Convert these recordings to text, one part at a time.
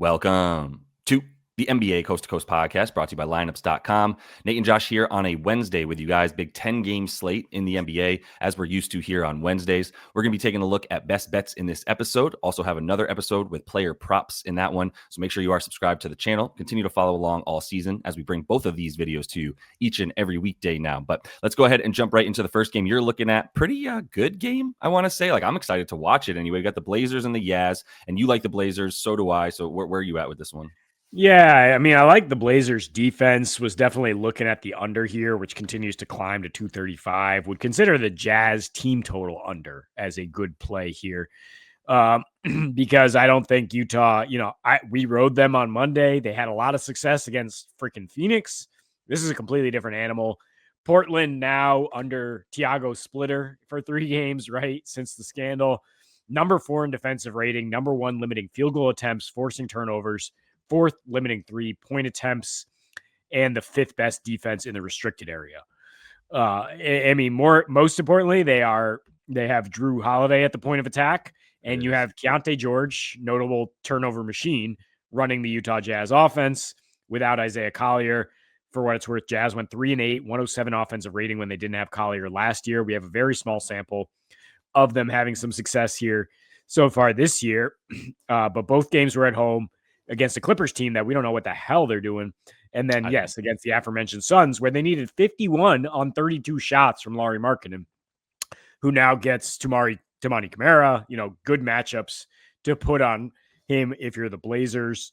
Welcome to the NBA Coast to Coast podcast brought to you by lineups.com. Nate and Josh here on a Wednesday with you guys. Big 10-game slate in the NBA as we're used to here on Wednesdays. We're going to be taking a look at best bets in this episode. Also have another episode with player props in that one. So make sure you are subscribed to the channel. Continue to follow along all season as we bring both of these videos to you each and every weekday now. But let's go ahead and jump right into the first game. You're looking at pretty good game, I want to say. I'm excited to watch it anyway. We got the Blazers and the Jazz, and you like the Blazers. So do I. So where are you at with this one? Yeah, I mean, I like the Blazers defense. Was definitely looking at the under here, which continues to climb to 235. Would consider the Jazz team total under as a good play here. Because I don't think Utah, we rode them on Monday. They had a lot of success against freaking Phoenix. This is a completely different animal. Portland now under Thiago Splitter for 3 games, right? Since the scandal. Number 4 in defensive rating, number 1 limiting field goal attempts, forcing turnovers, 4th limiting 3-point attempts, and the 5th best defense in the restricted area. Most importantly, they have Drew Holiday at the point of attack, and you have Keontae George, notable turnover machine, running the Utah Jazz offense without Isaiah Collier. For what it's worth, Jazz went 3-8, 107 offensive rating when they didn't have Collier last year. We have a very small sample of them having some success here so far this year, but both games were at home against a Clippers team that we don't know what the hell they're doing. And then, against the aforementioned Suns, where they needed 51 on 32 shots from Lauri Markkanen, who now gets Tamani Camara, good matchups to put on him if you're the Blazers.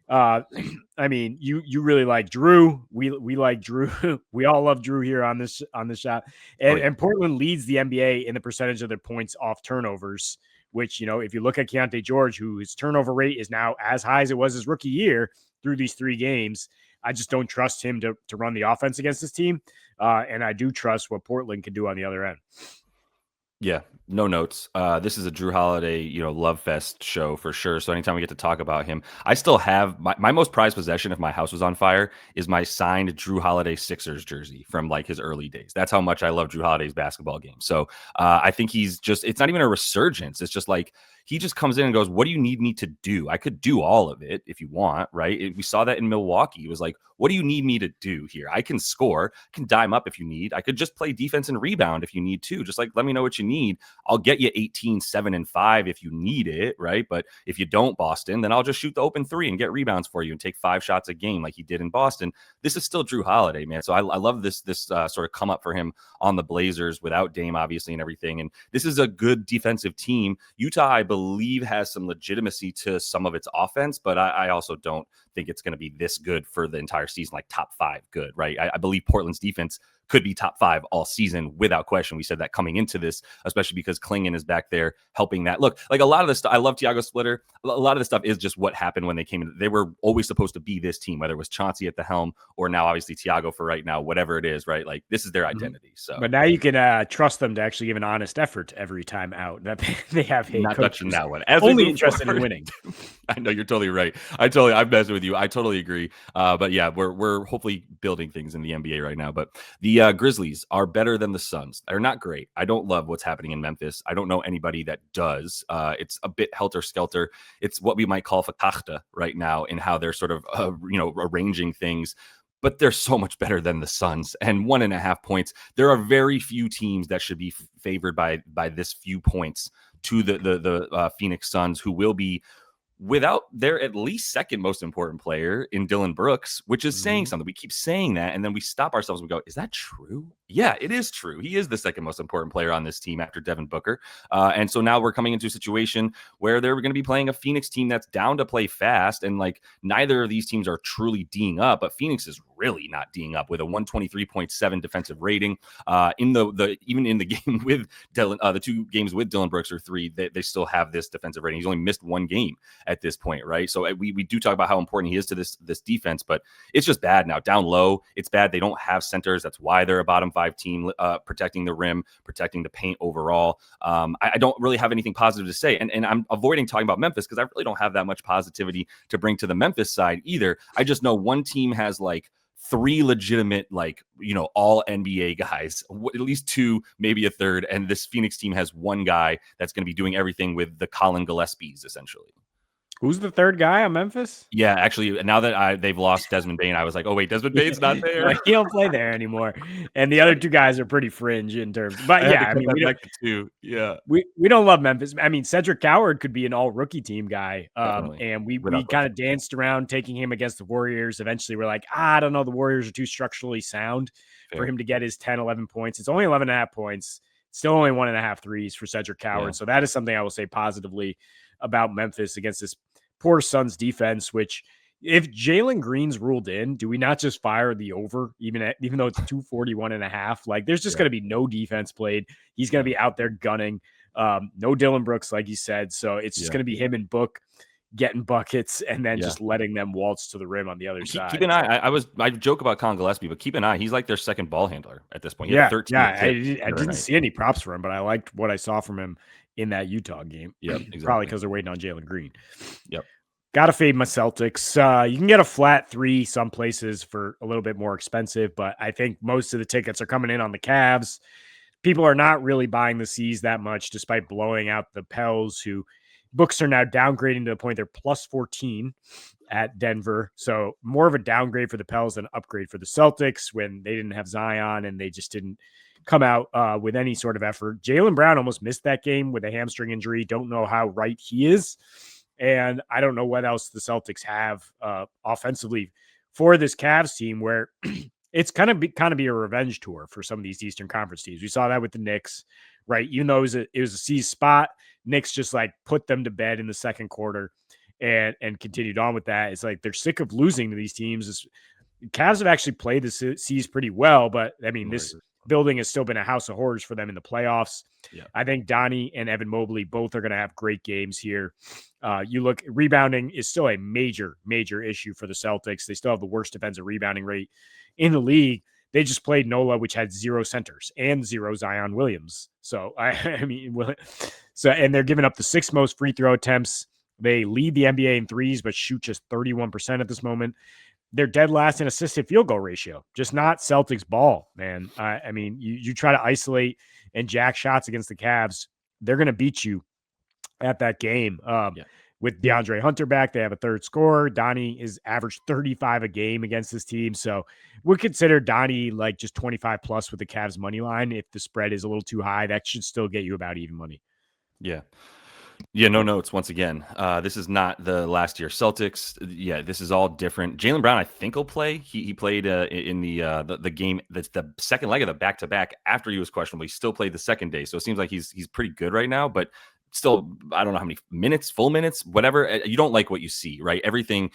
You really like Drew. We like Drew. We all love Drew here on this shot. And Portland leads the NBA in the percentage of their points off turnovers, which, if you look at Keontae George, whose turnover rate is now as high as it was his rookie year through these 3 games, I just don't trust him to run the offense against this team. And I do trust what Portland can do on the other end. Yeah, no notes. This is a Drew Holiday, love fest show for sure. So anytime we get to talk about him, I still have my most prized possession if my house was on fire is my signed Drew Holiday Sixers jersey from his early days. That's how much I love Drew Holiday's basketball game. So I think it's not even a resurgence. It's just he just comes in and goes, what do you need me to do? I could do all of it if you want, right? We saw that in Milwaukee. It was like, what do you need me to do here? I can score, I can dime up if you need. I could just play defense and rebound if you need to. Just let me know what you need. I'll get you 18, 7, and 5 if you need it, right? But if you don't, Boston, then I'll just shoot the open 3 and get rebounds for you and take 5 shots a game like he did in Boston. This is still Drew Holiday, man. So I love this sort of come up for him on the Blazers without Dame, obviously, and everything. And this is a good defensive team. Utah, I believe, has some legitimacy to some of its offense, but I also don't think it's going to be this good for the entire season, like top 5 good, right? I believe Portland's defense could be top 5 all season without question. We said that coming into this, especially because Klingon is back there helping that. Look, a lot of this stuff, I love Thiago Splitter. A lot of the stuff is just what happened when they came in. They were always supposed to be this team, whether it was Chauncey at the helm or now obviously Thiago for right now, whatever it is, right? This is their identity. So, but now you can trust them to actually give an honest effort every time out. That they have not touching that one. As only interested in winning. I know you're totally right. I'm messing with you. I totally agree. But yeah, we're hopefully building things in the NBA right now. But the Grizzlies are better than the Suns. They're not great. I don't love what's happening in Memphis. I don't know anybody that does. It's a bit helter-skelter. It's what we might call fakachta right now in how they're sort of, arranging things. But they're so much better than the Suns. And 1.5 points. There are very few teams that should be favored by this few points to the Phoenix Suns, who will be without their at least second most important player in Dillon Brooks, which is saying something. We keep saying that, and then we stop ourselves and we go, is that true? Yeah, it is true. He is the second most important player on this team after Devin Booker. And so now we're coming into a situation where they're going to be playing a Phoenix team that's down to play fast. And neither of these teams are truly D'ing up, but Phoenix is really not D'ing up with a 123.7 defensive rating. Even in the game with Dillon, the 2 games with Dillon Brooks or 3, they still have this defensive rating. He's only missed 1 game at this point, right? So we do talk about how important he is to this defense, but it's just bad now. Down low, it's bad. They don't have centers. That's why they're a bottom 5 team, protecting the rim, protecting the paint overall. I don't really have anything positive to say, and I'm avoiding talking about Memphis because I really don't have that much positivity to bring to the Memphis side either. I just know one team has 3 legitimate, all NBA guys, at least 2, maybe a third. And this Phoenix team has 1 guy that's going to be doing everything with the Colin Gillespies, essentially. Who's the third guy on Memphis? Yeah, actually, now that they've lost Desmond Bane, I was like, oh wait, Desmond Bane's not there. He don't play there anymore. And the other two guys are pretty fringe in terms. But I had yeah, to I cut mean, that back to 2. Yeah, we don't love Memphis. I mean, Cedric Coward could be an all rookie team guy. definitely. And we Without kind question. of danced around taking him against the Warriors. Eventually, we're like, I don't know, the Warriors are too structurally sound for Fair. him to get his 10, 11 points. It's only 11.5 points. Still only 1.5 threes for Cedric Coward. Yeah. So that is something I will say positively about Memphis against this poor Suns defense, which if Jalen Green's ruled in, do we not just fire the over, even though it's 241.5? Like there's just going to be no defense played. He's going to be out there gunning. No Dylan Brooks, like you said. So it's just going to be him and Book getting buckets and then just letting them waltz to the rim on the other side. Keep an eye. I joke about Con Gillespie, but keep an eye. He's like their second ball handler at this point. He had 13 I didn't see any props for him, but I liked what I saw from him in that Utah game. Yep, exactly. Probably because they're waiting on Jalen Green. Yep. Got to fade my Celtics. You can get a flat 3 some places for a little bit more expensive, but I think most of the tickets are coming in on the Cavs. People are not really buying the C's that much, despite blowing out the Pels, who books are now downgrading to the point they're plus 14 at Denver. So more of a downgrade for the Pels than an upgrade for the Celtics when they didn't have Zion and they just didn't come out with any sort of effort. Jaylen Brown almost missed that game with a hamstring injury. Don't know how right he is. And I don't know what else the Celtics have offensively for this Cavs team, where it's kind of be a revenge tour for some of these Eastern Conference teams. We saw that with the Knicks, right? Even though it was a C spot, Knicks just like put them to bed in the second quarter and continued on with that. It's like they're sick of losing to these teams. Cavs have actually played the C's pretty well, but I mean, this building has still been a house of horrors for them in the playoffs. Yeah. I think Donnie and Evan Mobley both are going to have great games here. You look, rebounding is still a major issue for the Celtics. They still have the worst defensive rebounding rate in the league. They just played NOLA, which had 0 centers and 0 Zion Williams. So I mean, and they're giving up the 6th most free throw attempts. They lead the NBA in threes, but shoot just 31% at this moment. They're dead last in assisted field goal ratio, just not Celtics ball, man. I mean, you try to isolate and jack shots against the Cavs, they're going to beat you at that game. With DeAndre Hunter back, they have a third scorer. Donnie is averaged 35 a game against this team. So we consider Donnie like just 25 plus with the Cavs money line. If the spread is a little too high, that should still get you about even money. Yeah. Yeah, no notes once again. This is not the last year Celtics. Yeah, this is all different. Jaylen Brown, I think, will play. He played in the game that's the second leg of the back-to-back after he was questionable. He still played the second day, so it seems like he's pretty good right now. But still, I don't know how many minutes, full minutes, whatever. You don't like what you see, right? Everything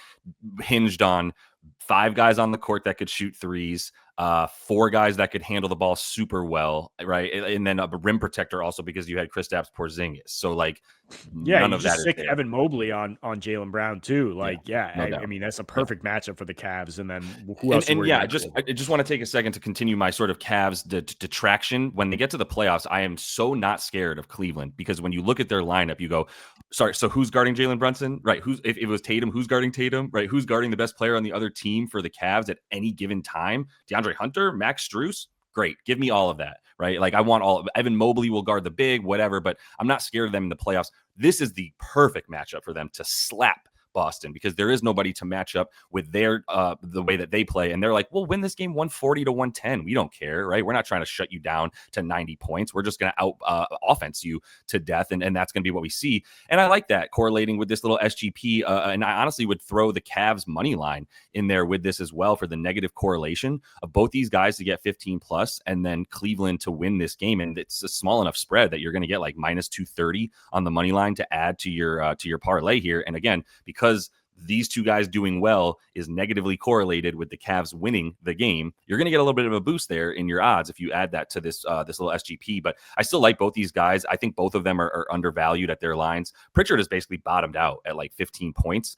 hinged on 5 guys on the court that could shoot threes, 4 guys that could handle the ball super well, right? And then a rim protector also because you had Kristaps Porzingis. So like, none of that is there. Evan Mobley on Jaylen Brown too. Like, I mean that's a perfect matchup for the Cavs. And then who else? And I just want to take a second to continue my sort of Cavs detraction. When they get to the playoffs, I am so not scared of Cleveland because when you look at their lineup, you go, sorry, so who's guarding Jalen Brunson? Right? If it was Tatum, who's guarding Tatum? Right? Who's guarding the best player on the other team for the Cavs at any given time? DeAndre Hunter, Max Strus? Great. Give me all of that, right? Like I want all of Evan Mobley will guard the big, whatever, but I'm not scared of them in the playoffs. This is the perfect matchup for them to slap Boston because there is nobody to match up with their the way that they play. And they're like, we'll win this game 140 to 110. We don't care, right? We're not trying to shut you down to 90 points. We're just going to out offense you to death. And that's going to be what we see. And I like that correlating with this little SGP. And I honestly would throw the Cavs money line in there with this as well for the negative correlation of both these guys to get 15 plus and then Cleveland to win this game. And it's a small enough spread that you're going to get like minus 230 on the money line to add to your parlay here. And again, because these two guys doing well is negatively correlated with the Cavs winning the game, you're going to get a little bit of a boost there in your odds if you add that to this little SGP. But I still like both these guys. I think both of them are undervalued at their lines. Pritchard has basically bottomed out at like 15 points,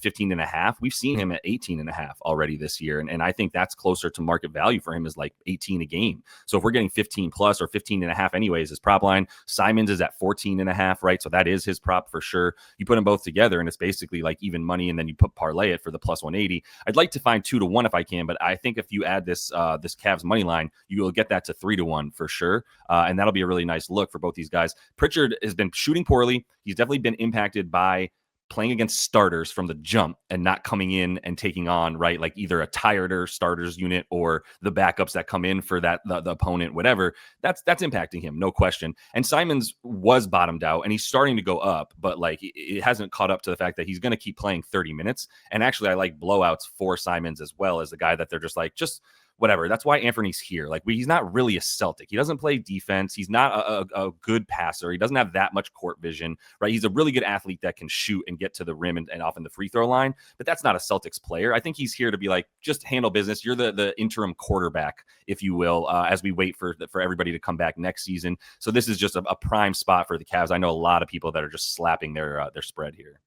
15 and a half. We've seen him at 18 and a half already this year. And I think that's closer to market value for him is like 18 a game. So if we're getting 15 plus or 15 and a half anyways, his prop line, Simons is at 14 and a half, right? So that is his prop for sure. You put them both together and it's basically like even money, and then you parlay it for the plus 180. I'd like to find 2 to 1 if I can, but I think if you add this Cavs money line, you will get that to 3 to 1 for sure, and that'll be a really nice look for both these guys. Pritchard has been shooting poorly. He's definitely been impacted by playing against starters from the jump and not coming in and taking on, right, like either a tireder starters unit or the backups that come in for that the opponent, whatever, that's impacting him, no question. And Simons was bottomed out and he's starting to go up, but like it hasn't caught up to the fact that he's going to keep playing 30 minutes. And actually, I like blowouts for Simons as well as the guy that they're just like, just whatever. That's why Anthony's here. Like, he's not really a Celtic. He doesn't play defense. He's not a good passer. He doesn't have that much court vision, right? He's a really good athlete that can shoot and get to the rim and often the free throw line, but that's not a Celtics player. I think he's here to be like, just handle business. You're the interim quarterback, if you will, as we wait for everybody to come back next season. So this is just a prime spot for the Cavs. I know a lot of people that are just slapping their spread here.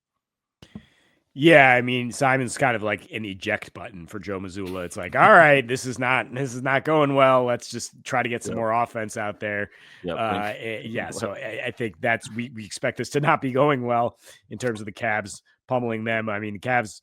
Yeah, I mean, Simon's kind of like an eject button for Joe Mazzulla. It's like, all right, this is not going well. Let's just try to get some more offense out there. Yeah, so I think we expect this to not be going well in terms of the Cavs pummeling them. I mean, the Cavs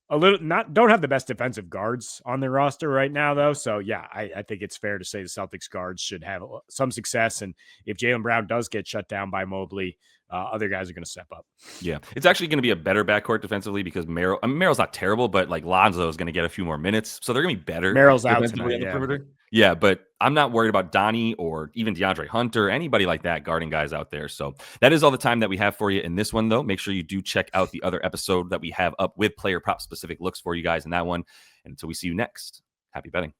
don't have the best defensive guards on their roster right now, though. So yeah, I think it's fair to say the Celtics guards should have some success. And if Jaylen Brown does get shut down by Mobley, other guys are going to step up. Yeah, it's actually going to be a better backcourt defensively because Merrill's not terrible, but like Lonzo is going to get a few more minutes, so they're going to be better. Merrill's out tonight, on the perimeter. Yeah, but I'm not worried about Donnie or even DeAndre Hunter, anybody like that guarding guys out there. So that is all the time that we have for you in this one, though. Make sure you do check out the other episode that we have up with player prop specific looks for you guys in that one. And until we see you next, happy betting.